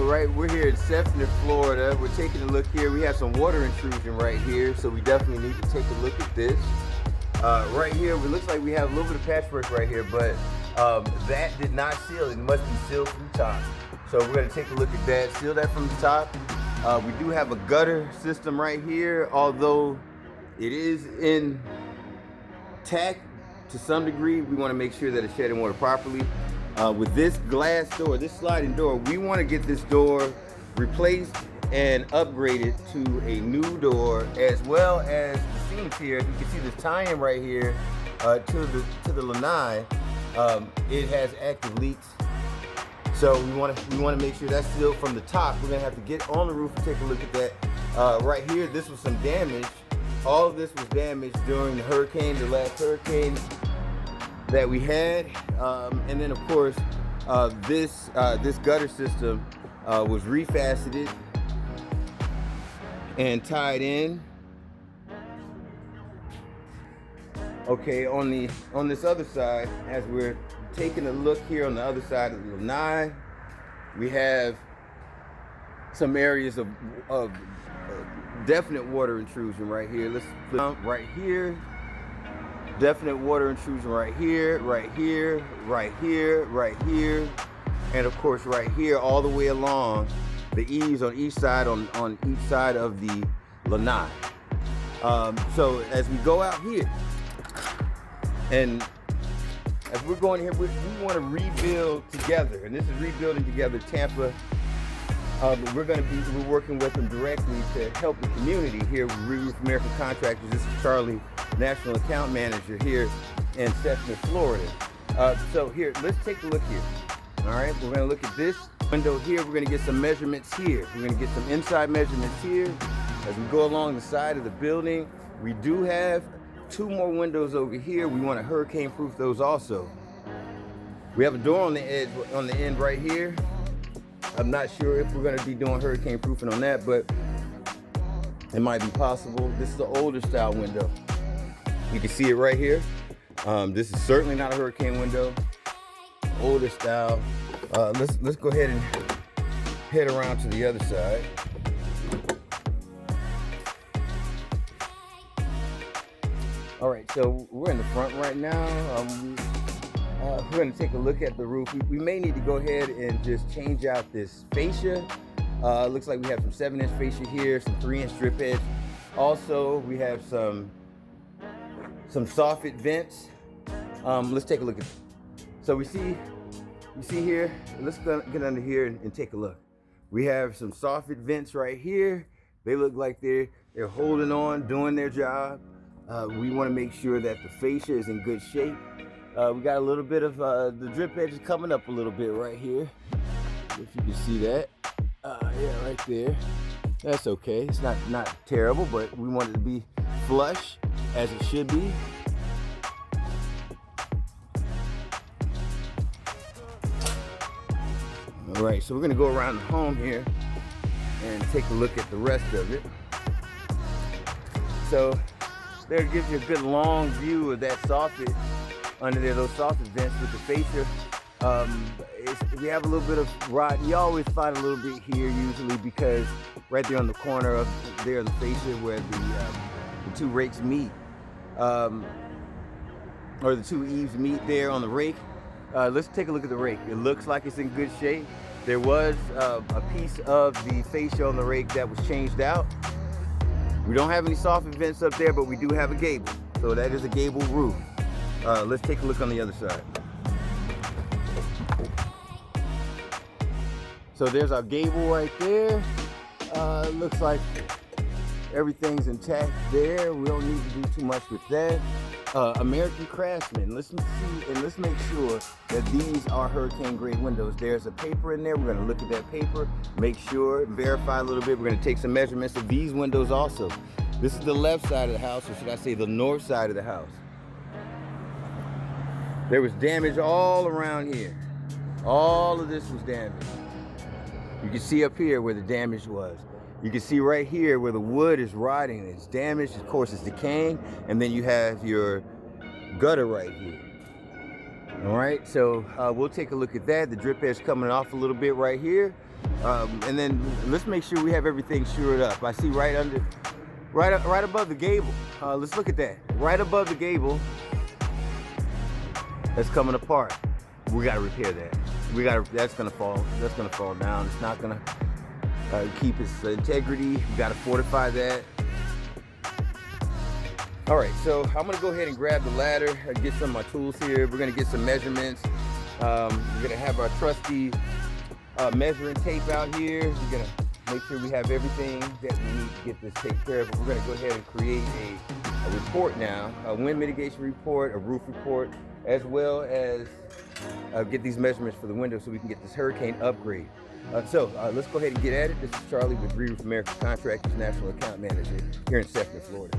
right, we're here in Sefner, Florida. We're taking a look here. We have some water intrusion right here, so we definitely need to take a look at this. Right here, it looks like we have a little bit of patchwork right here, but that did not seal. It must be sealed from the top. So we're going to take a look at that, seal that from the top. We do have a gutter system right here, although it is intact to some degree. We want to make sure that it's shedding water properly. With this glass door, this sliding door, we want to get this door replaced and upgraded to a new door, as well as the seams here. You can see this tie-in right here to the lanai. It has active leaks, so we want to make sure that's sealed from the top. We're gonna have to get on the roof and take a look at that. Right here, this was some damage. All of this was damaged during the hurricane, the last hurricane that we had, and then of course this gutter system was refaceted and tied in. Okay, on this other side, as we're taking a look here on the other side of the lanai, we have some areas of definite water intrusion right here. Let's flip right here. Definite water intrusion right here, right here, right here, right here, and of course right here, all the way along the eaves on each side, on each side of the lanai. So as we go out here, and as we're going here, we want to rebuild together, and this is Rebuilding Together Tampa. But we're working with them directly to help the community here with Reroof American Contractors. This is Charlie, National Account Manager here in Sefner, Florida. So here, let's take a look here. All right, we're gonna look at this window here. We're gonna get some measurements here. We're gonna get some inside measurements here. As we go along the side of the building, we do have 2 more windows over here. We want to hurricane-proof those also. We have a door on the edge, on the end right here. I'm not sure if we're going to be doing hurricane proofing on that, but it might be possible. This is the older style window. You can see it right here. This is certainly not a hurricane window. Older style. Let's go ahead and head around to the other side. All right, so we're in the front right now. We're going to take a look at the roof. We may need to go ahead and just change out this fascia. Looks like we have some 7-inch fascia here, some 3-inch drip edge. Also, we have some soffit vents. Let's take a look at it. So you see here, let's get under here and take a look. We have some soffit vents right here. They look like they're holding on, doing their job. We want to make sure that the fascia is in good shape. We got a little bit of the drip edge is coming up a little bit right here. If you can see that, yeah, right there. That's okay. It's not terrible, but we want it to be flush as it should be. All right, so we're gonna go around the home here and take a look at the rest of it. So there, it gives you a good long view of that soffit under there, those soffit vents with the fascia. We have a little bit of rot. You always find a little bit here usually, because right there on the corner of there, the fascia where the 2 rakes meet, or the 2 eaves meet there on the rake. Let's take a look at the rake. It looks like it's in good shape. There was a piece of the fascia on the rake that was changed out. We don't have any soffit vents up there, but we do have a gable. So that is a gable roof. Let's take a look on the other side. So there's our gable right there. Looks like everything's intact there. We don't need to do too much with that. American Craftsman. Let's see, and let's make sure that these are hurricane grade windows. There's a paper in there. We're going to look at that paper, make sure, verify a little bit. We're going to take some measurements of these windows also. This is the left side of the house, or should I say the north side of the house. There was damage all around here. All of this was damaged. You can see up here where the damage was. You can see right here where the wood is rotting. It's damaged, of course it's decaying, and then you have your gutter right here. All right, so we'll take a look at that. The drip edge coming off a little bit right here. And then let's make sure we have everything shored up. I see right above the gable. Let's look at that. Right above the gable, that's coming apart. We gotta repair that. That's gonna fall down. It's not gonna keep its integrity. We gotta fortify that. All right, so I'm gonna go ahead and grab the ladder and get some of my tools here. We're gonna get some measurements. We're gonna have our trusty measuring tape out here. We're gonna make sure we have everything that we need to get this taken care of. But we're gonna go ahead and create a report now, a wind mitigation report, a roof report, as well as get these measurements for the windows so we can get this hurricane upgrade. Let's go ahead and get at it. This is Charlie with Reroof American Contractors, National Account Manager here in Sefner, Florida.